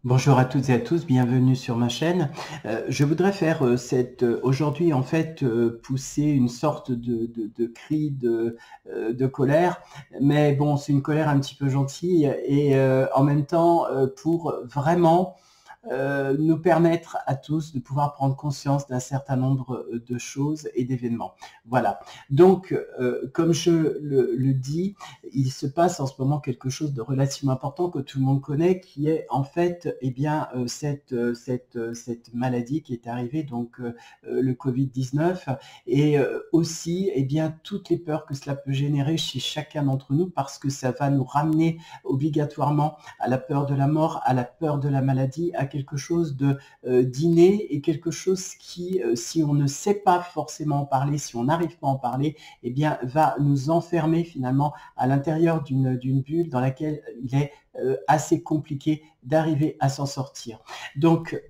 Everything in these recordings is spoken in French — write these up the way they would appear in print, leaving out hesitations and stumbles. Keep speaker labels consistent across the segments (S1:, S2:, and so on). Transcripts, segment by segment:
S1: Bonjour à toutes et à tous, bienvenue sur ma chaîne. Je voudrais faire aujourd'hui en fait pousser une sorte de cri de colère, mais bon, c'est une colère un petit peu gentille et en même temps pour vraiment nous permettre à tous de pouvoir prendre conscience d'un certain nombre de choses et d'événements. Voilà. Donc, comme je le dis, il se passe en ce moment quelque chose de relativement important que tout le monde connaît, qui est en fait, eh bien, cette maladie qui est arrivée, donc le Covid-19, et aussi, eh bien, toutes les peurs que cela peut générer chez chacun d'entre nous, parce que ça va nous ramener obligatoirement à la peur de la mort, à la peur de la maladie, à quelque chose de d'inné et quelque chose qui, si on ne sait pas forcément en parler, si on n'arrive pas à en parler, eh bien, va nous enfermer finalement à l'intérieur d'une bulle dans laquelle il est assez compliqué d'arriver à s'en sortir. Donc,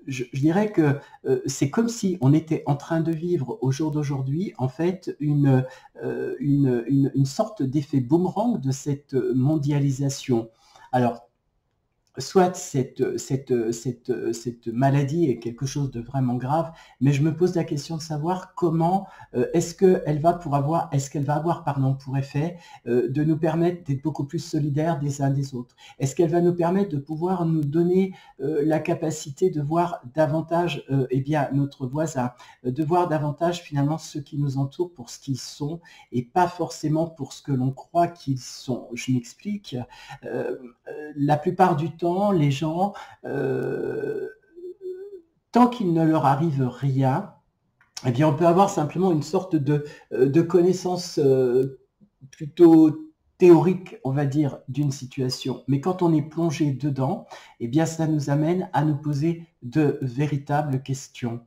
S1: je dirais que c'est comme si on était en train de vivre au jour d'aujourd'hui, en fait, une sorte d'effet boomerang de cette mondialisation. Alors, soit cette maladie est quelque chose de vraiment grave, mais je me pose la question de savoir comment est-ce qu'elle va avoir pour effet de nous permettre d'être beaucoup plus solidaires des uns des autres. Est-ce qu'elle va nous permettre de pouvoir nous donner la capacité de voir davantage eh bien, notre voisin, de voir davantage finalement ceux qui nous entourent pour ce qu'ils sont et pas forcément pour ce que l'on croit qu'ils sont. Je m'explique. La plupart du temps, les gens, tant qu'il ne leur arrive rien, eh bien, on peut avoir simplement une sorte de connaissance plutôt théorique, on va dire, d'une situation. Mais quand on est plongé dedans, eh bien, ça nous amène à nous poser de véritables questions.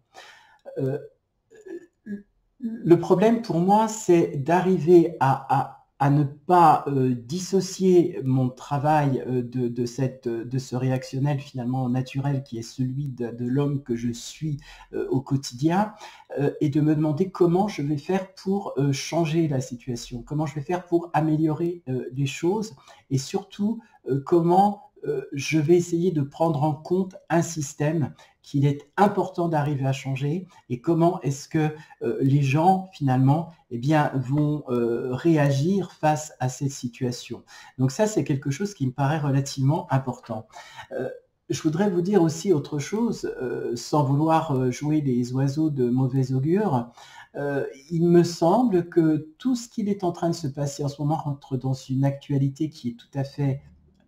S1: Le problème pour moi, c'est d'arriver à ne pas dissocier mon travail de ce réactionnel finalement naturel qui est celui de l'homme que je suis au quotidien et de me demander comment je vais faire pour changer la situation, comment je vais faire pour améliorer les choses et surtout comment je vais essayer de prendre en compte un système qu'il est important d'arriver à changer et comment est-ce que les gens finalement eh bien, vont réagir face à cette situation. Donc ça, c'est quelque chose qui me paraît relativement important. Je voudrais vous dire aussi autre chose, sans vouloir jouer les oiseaux de mauvais augure. Il me semble que tout ce qui est en train de se passer en ce moment rentre dans une actualité qui est tout à fait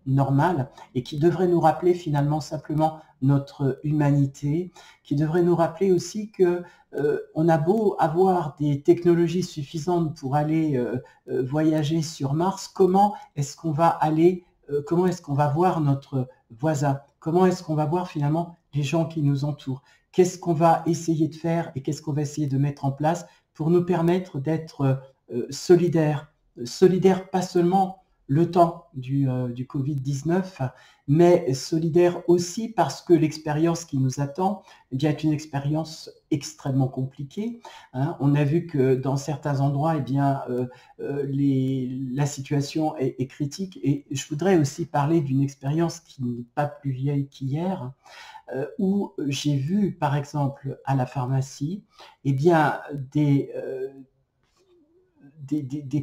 S1: normale et qui devrait nous rappeler finalement simplement notre humanité, qui devrait nous rappeler aussi que on a beau avoir des technologies suffisantes pour aller voyager sur Mars, comment est-ce qu'on va aller, comment est-ce qu'on va voir notre voisin, comment est-ce qu'on va voir finalement les gens qui nous entourent, qu'est-ce qu'on va essayer de faire et qu'est-ce qu'on va essayer de mettre en place pour nous permettre d'être solidaires, solidaires pas seulement le temps du Covid-19, mais solidaire aussi parce que l'expérience qui nous attend est une expérience extrêmement compliquée. Hein. On a vu que dans certains endroits, eh bien, la situation est critique. Et je voudrais aussi parler d'une expérience qui n'est pas plus vieille qu'hier, où j'ai vu, par exemple, à la pharmacie, eh bien, des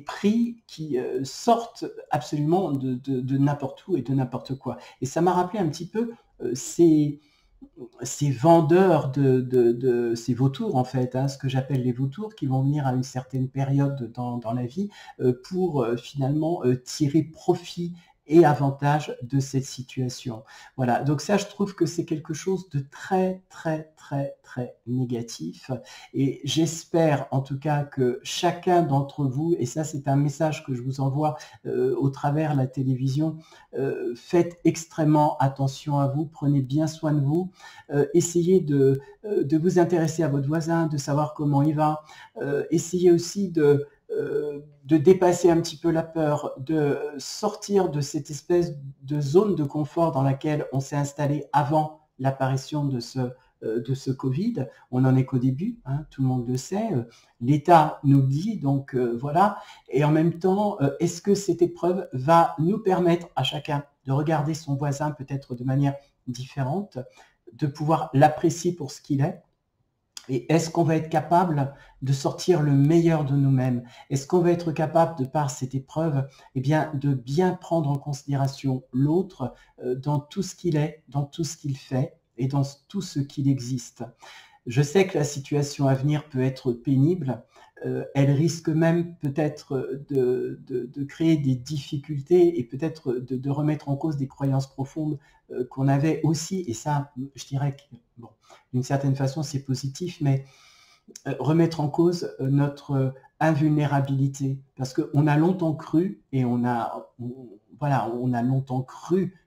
S1: prix qui sortent absolument de n'importe où et de n'importe quoi. Et ça m'a rappelé un petit peu ces vendeurs ces vautours en fait, hein, ce que j'appelle les vautours, qui vont venir à une certaine période dans la vie pour finalement tirer profit et avantage de cette situation. Voilà, donc ça, je trouve que c'est quelque chose de très, très, très, très négatif. Et j'espère en tout cas que chacun d'entre vous, et ça c'est un message que je vous envoie au travers la télévision, faites extrêmement attention à vous, prenez bien soin de vous, essayez de vous intéresser à votre voisin, de savoir comment il va, essayez aussi de dépasser un petit peu la peur, de sortir de cette espèce de zone de confort dans laquelle on s'est installé avant l'apparition de ce Covid. On n'en est qu'au début, hein, tout le monde le sait. L'État nous le dit, donc voilà. Et en même temps, est-ce que cette épreuve va nous permettre à chacun de regarder son voisin peut-être de manière différente, de pouvoir l'apprécier pour ce qu'il est. Et est-ce qu'on va être capable de sortir le meilleur de nous-mêmes? Est-ce qu'on va être capable, de par cette épreuve, eh bien, de bien prendre en considération l'autre dans tout ce qu'il est, dans tout ce qu'il fait et dans tout ce qu'il existe? Je sais que la situation à venir peut être pénible. Elle risque même peut-être de créer des difficultés et peut-être de remettre en cause des croyances profondes qu'on avait aussi. Et ça, je dirais que, bon, d'une certaine façon, c'est positif, mais remettre en cause notre invulnérabilité. Parce qu'on a longtemps cru, et voilà, on a longtemps cru,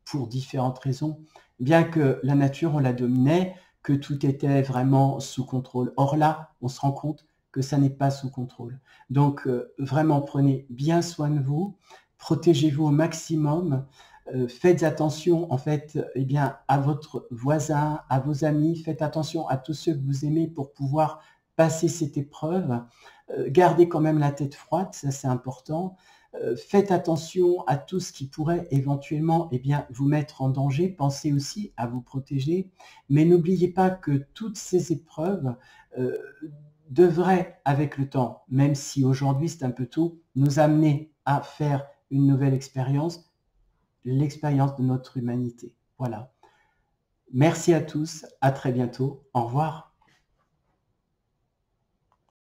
S1: pour différentes raisons, bien que la nature, on la dominait, que tout était vraiment sous contrôle. Or là, on se rend compte que ça n'est pas sous contrôle. Donc, vraiment, prenez bien soin de vous, protégez-vous au maximum, faites attention, en fait, eh bien, à votre voisin, à vos amis, faites attention à tous ceux que vous aimez pour pouvoir passer cette épreuve. Gardez quand même la tête froide, ça c'est important. Faites attention à tout ce qui pourrait éventuellement vous mettre en danger. Pensez aussi à vous protéger. Mais n'oubliez pas que toutes ces épreuves devraient, avec le temps, même si aujourd'hui c'est un peu tôt, nous amener à faire une nouvelle expérience, l'expérience de notre humanité. Voilà. Merci à tous. À très bientôt. Au revoir.